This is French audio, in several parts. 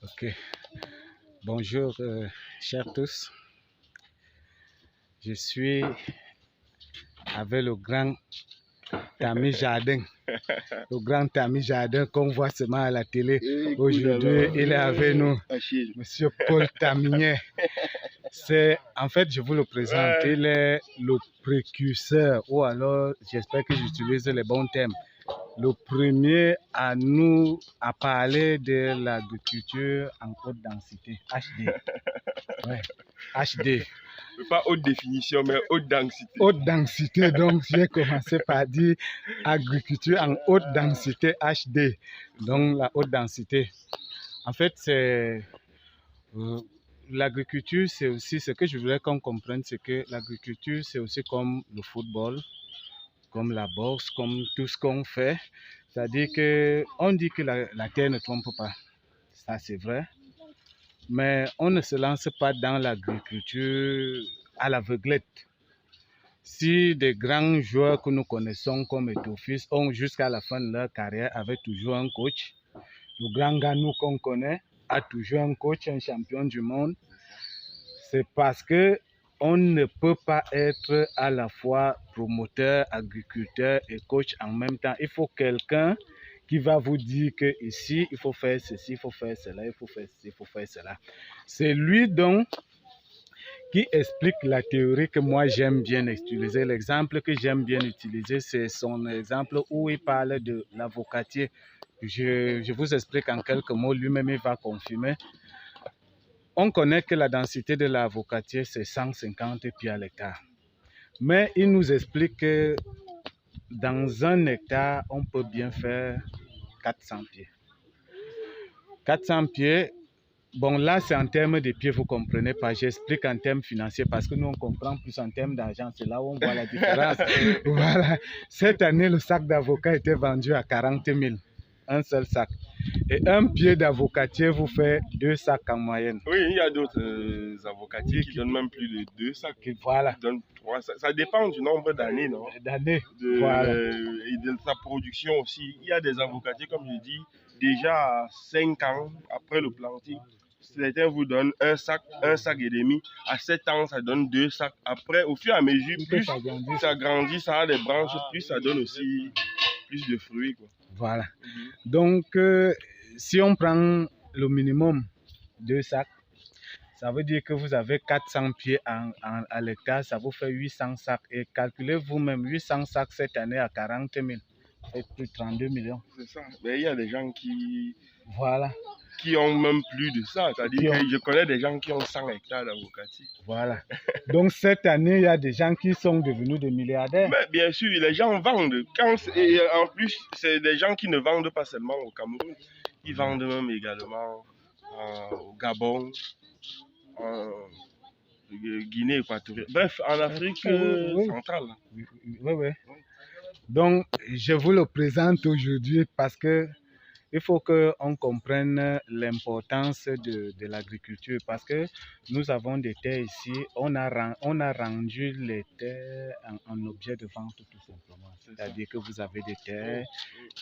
Ok, bonjour chers tous. Je suis avec le grand Tami Jardin. Le grand Tami Jardin qu'on voit seulement à la télé. Aujourd'hui, il est avec nous, Monsieur Paul Tamignet. En fait, je vous le présente, il est le précurseur, ou alors, j'espère que j'utilise les bons termes, le premier à nous à parler de l'agriculture en haute densité, HD. Ouais, HD. Pas haute définition, mais haute densité. Haute densité, donc j'ai commencé par dire agriculture en haute densité, HD. Donc la haute densité. En fait, c'est l'agriculture, c'est aussi ce que je voulais qu'on comprenne, c'est que l'agriculture, c'est aussi comme le football, comme la bourse, comme tout ce qu'on fait. C'est-à-dire qu'on dit que la terre ne trompe pas. Ça, c'est vrai. Mais on ne se lance pas dans l'agriculture à l'aveuglette. Si des grands joueurs que nous connaissons comme Etofis ont jusqu'à la fin de leur carrière avec toujours un coach, le grand Ganou qu'on connaît a toujours un coach, un champion du monde, c'est parce que on ne peut pas être à la fois promoteur, agriculteur et coach en même temps. Il faut quelqu'un qui va vous dire que ici, il faut faire ceci, il faut faire cela, il faut faire ceci, il faut faire cela. C'est lui donc qui explique la théorie que moi j'aime bien utiliser. L'exemple que j'aime bien utiliser, c'est son exemple où il parle de l'avocatier. Je vous explique en quelques mots, lui-même il va confirmer. On connaît que la densité de l'avocatier, c'est 150 pieds à l'hectare. Mais il nous explique que dans un hectare, on peut bien faire 400 pieds. 400 pieds, bon là c'est en termes de pieds, vous comprenez pas. J'explique en termes financiers parce que nous on comprend plus en termes d'argent. C'est là où on voit la différence. Voilà. Cette année, le sac d'avocat était vendu à 40 000. Un seul sac. Et un pied d'avocatier vous fait 2 sacs en moyenne. Oui, il y a d'autres avocatiers qui donnent même plus de 2 sacs. Voilà. Qui donnent 3 sacs. Ça dépend du nombre d'années, non? D'années. Voilà. Et de sa production aussi. Il y a des avocatiers, comme je dis, déjà à 5 ans après le planting. Certains vous donnent un sac et demi. À 7 ans, ça donne 2 sacs. Après, au fur et à mesure, plus ça grandit, ça a des branches, plus ça donne aussi plus de fruits, quoi. Voilà. Donc, si on prend le minimum 2 sacs, ça veut dire que vous avez 400 pieds à l'hectare, ça vous fait 800 sacs. Et calculez vous-même 800 sacs cette année à 40 000. C'est plus de 32 millions. C'est ça. Mais il y a des gens voilà, qui ont même plus de ça. C'est-à-dire que je connais des gens qui ont 100 hectares d'avocatier. Voilà. Donc cette année, il y a des gens qui sont devenus des milliardaires. Mais bien sûr, les gens vendent. Et en plus, c'est des gens qui ne vendent pas seulement au Cameroun. Ils vendent même également au Gabon, en Guinée équatoriale. Bref, en Afrique centrale. Oui. Donc, je vous le présente aujourd'hui parce que il faut qu'on comprenne l'importance de l'agriculture parce que nous avons des terres ici, on a rendu les terres en objet de vente tout simplement. C'est-à-dire que vous avez des terres,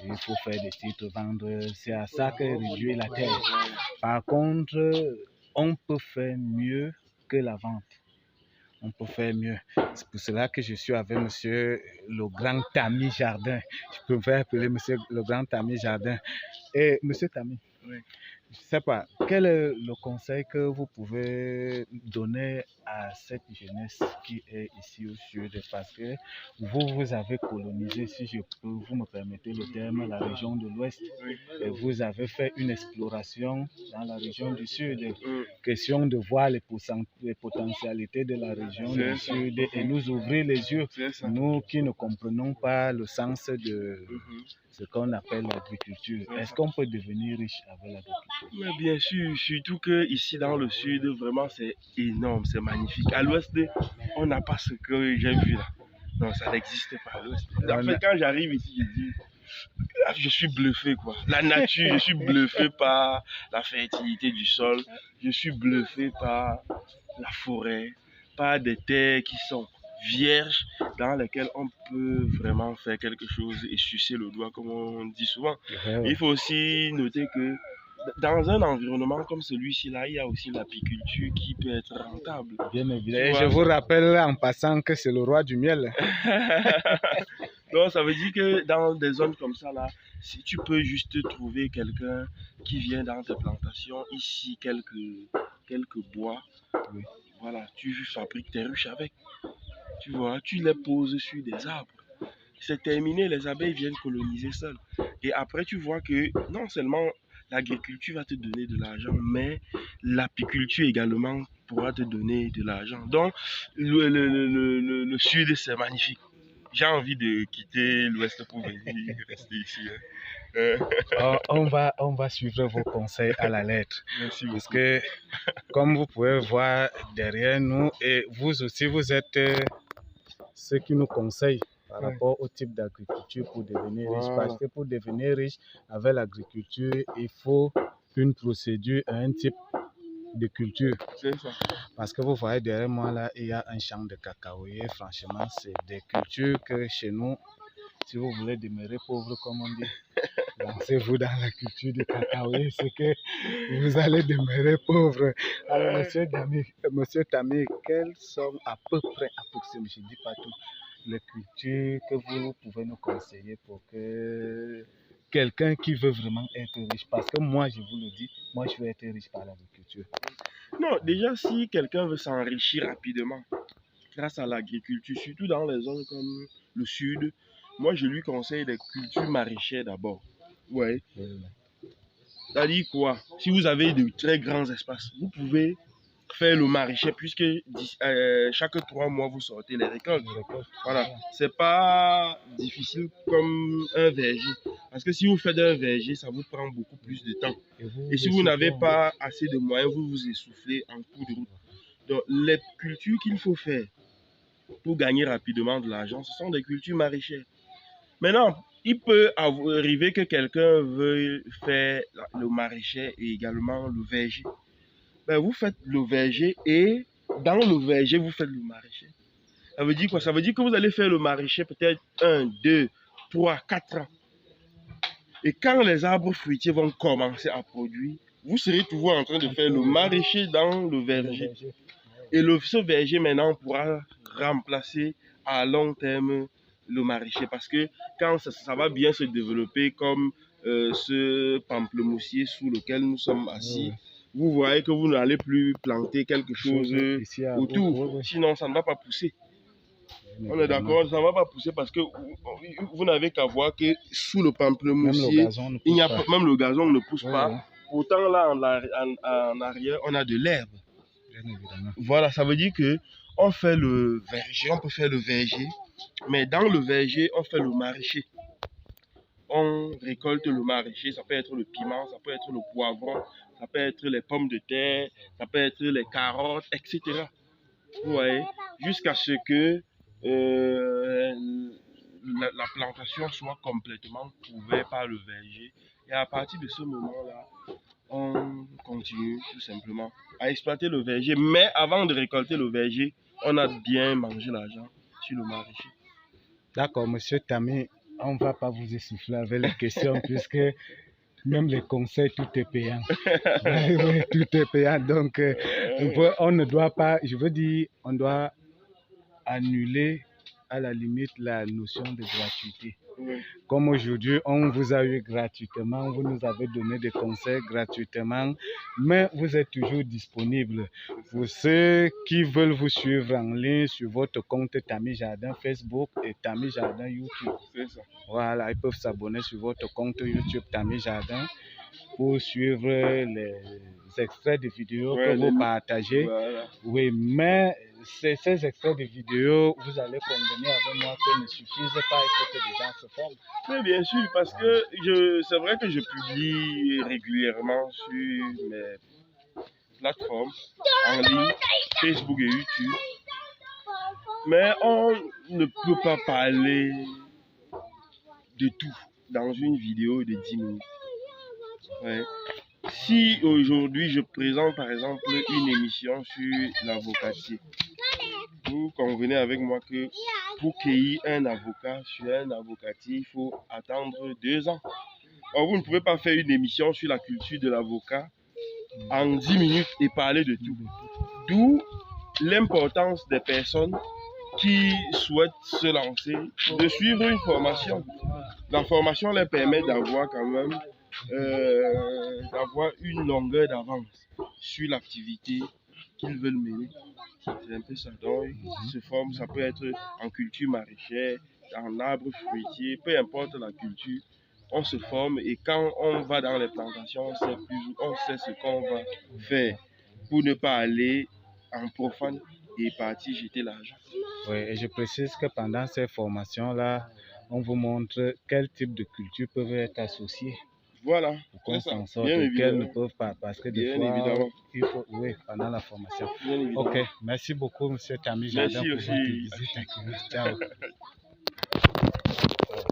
il faut faire des titres, vendre, c'est à ça que réduit la terre. Par contre, on peut faire mieux que la vente. On peut faire mieux. C'est pour cela que je suis avec monsieur le grand Tami Jardin. Je peux me faire appeler monsieur le grand Tami Jardin. Et monsieur Tami, oui. Je ne sais pas, quel est le conseil que vous pouvez donner à cette jeunesse qui est ici au sud? Parce que vous avez colonisé, si vous me permettez le terme, la région de l'Ouest. Et vous avez fait une exploration dans la région du sud. Question de voir les potentialités de la région du sud et nous ouvrir les yeux. Nous qui ne comprenons pas le sens de ce qu'on appelle l'agriculture. Est-ce qu'on peut devenir riche avec l'agriculture? Mais bien sûr, surtout que ici dans le sud, vraiment c'est énorme, c'est magnifique. À l'ouest, on n'a pas ce que j'ai vu là. Non, ça n'existe pas à l'ouest. En fait, quand j'arrive ici, je suis bluffé quoi. La nature, je suis bluffé par la fertilité du sol, je suis bluffé par la forêt, par des terres qui sont vierges dans lesquelles on peut vraiment faire quelque chose et sucer le doigt comme on dit souvent. Il faut aussi noter que dans un environnement comme celui-ci, là, il y a aussi l'apiculture qui peut être rentable. Bien évidemment. Et je vous rappelle en passant que c'est le roi du miel. Donc, ça veut dire que dans des zones comme ça, là, si tu peux juste trouver quelqu'un qui vient dans tes plantations, ici, quelques bois, Oui. voilà, tu fabriques tes ruches avec. Tu vois, tu les poses sur des arbres. C'est terminé, les abeilles viennent coloniser seules. Et après, tu vois que non seulement l'agriculture va te donner de l'argent, mais l'apiculture également pourra te donner de l'argent. Donc, le sud, c'est magnifique. J'ai envie de quitter l'ouest pour venir rester ici. On va suivre vos conseils à la lettre. Merci beaucoup. Parce que, comme vous pouvez voir derrière nous, et vous aussi, vous êtes ceux qui nous conseillent par rapport au type d'agriculture pour devenir riche. Parce que pour devenir riche avec l'agriculture, il faut une procédure, un type de culture. C'est ça. Parce que vous voyez derrière moi là, il y a un champ de cacao. Et franchement, c'est des cultures que chez nous, si vous voulez demeurer pauvre, comme on dit, lancez-vous dans la culture du cacao. C'est que vous allez demeurer pauvre. Alors, monsieur Tami, quelles sont à peu près, approximativement, je ne dis pas tout, les cultures que vous pouvez nous conseiller pour que quelqu'un qui veut vraiment être riche, parce que moi, je vous le dis, moi, je veux être riche par l'agriculture. Non, déjà, si quelqu'un veut s'enrichir rapidement grâce à l'agriculture, surtout dans les zones comme le sud, moi, je lui conseille des cultures maraîchères d'abord. Ouais. C'est-à-dire quoi? Si vous avez de très grands espaces, vous pouvez faire le maraîcher puisque chaque 3 mois, vous sortez les récoltes. Voilà. C'est pas difficile comme un verger. Parce que si vous faites un verger, ça vous prend beaucoup plus de temps. Et si vous n'avez pas assez de moyens, vous vous essoufflez en cours de route. Donc, les cultures qu'il faut faire pour gagner rapidement de l'argent, ce sont des cultures maraîchères. Maintenant, il peut arriver que quelqu'un veuille faire le maraîcher et également le verger. Ben, vous faites le verger et dans le verger, vous faites le maraîcher. Ça veut dire quoi? Ça veut dire que vous allez faire le maraîcher peut-être 1, 2, 3, 4 ans. Et quand les arbres fruitiers vont commencer à produire, vous serez toujours en train de faire le maraîcher dans le verger. Et ce verger maintenant pourra remplacer à long terme le maraîcher. Parce que quand ça va bien se développer comme ce pamplemoussier sous lequel nous sommes assis, vous voyez que vous n'allez plus planter quelque chose autour. Sinon, ça ne va pas pousser. On est d'accord, ça ne va pas pousser parce que vous n'avez qu'à voir que sous le pamplemoussier, même le gazon ne pousse pas. Pourtant, là, en arrière, on a de l'herbe. Voilà, ça veut dire que on fait le verger, on peut faire le verger, mais dans le verger, on fait le maraîcher. On récolte le maraîcher, ça peut être le piment, ça peut être le poivron, ça peut être les pommes de terre, ça peut être les carottes, etc. Vous voyez, jusqu'à ce que la plantation soit complètement couverte par le verger. Et à partir de ce moment-là, on continue tout simplement à exploiter le verger. Mais avant de récolter le verger, on a bien mangé l'argent sur le maraîcher. D'accord, monsieur Tami, on ne va pas vous essouffler avec les questions puisque même les conseils, tout est payant. Oui, tout est payant. Donc, on ne doit pas, je veux dire, on doit annuler à la limite la notion de gratuité. Comme aujourd'hui, on vous a eu gratuitement, vous nous avez donné des conseils gratuitement, mais vous êtes toujours disponible. Pour ceux qui veulent vous suivre en ligne sur votre compte Tami Jardin Facebook et Tami Jardin YouTube. C'est ça. Voilà, ils peuvent s'abonner sur votre compte YouTube Tami Jardin pour suivre les extraits de vidéos que vous partagez. Voilà. Oui, mais ces extraits de vidéos, vous allez convenir avec moi qu'ils ne suffisent pas, il faut que les gens se forment. Oui, bien sûr, parce que c'est vrai que je publie régulièrement sur mes plateformes en ligne, Facebook et YouTube. Mais on ne peut pas parler de tout dans une vidéo de 10 minutes. Ouais. Si aujourd'hui je présente par exemple une émission sur l'avocatier, vous convenez avec moi que pour cueillir un avocat sur un avocatier, il faut attendre 2 ans. Or, vous ne pouvez pas faire une émission sur la culture de l'avocat en 10 minutes et parler de tout. D'où l'importance des personnes qui souhaitent se lancer de suivre une formation. La formation leur permet d'avoir quand même d'avoir une longueur d'avance sur l'activité qu'ils veulent mener. C'est un peu ça. Donc, ils se forment, ça peut être en culture maraîchère, en arbre fruitier, peu importe la culture. On se forme et quand on va dans les plantations, on sait ce qu'on va faire pour ne pas aller en profane et partir jeter l'argent. Oui, et je précise que pendant ces formations-là, on vous montre quel type de culture peuvent être associées. Voilà, Pour qu'on c'est ça. s'en sorte Bien et quelles ne évidemment. peuvent pas. Parce que des Bien fois, évidemment. il faut, oui, pendant la formation. Bien évidemment. Ok, merci beaucoup, M. Tami Jardin, Merci pour aussi. votre visite. Ciao.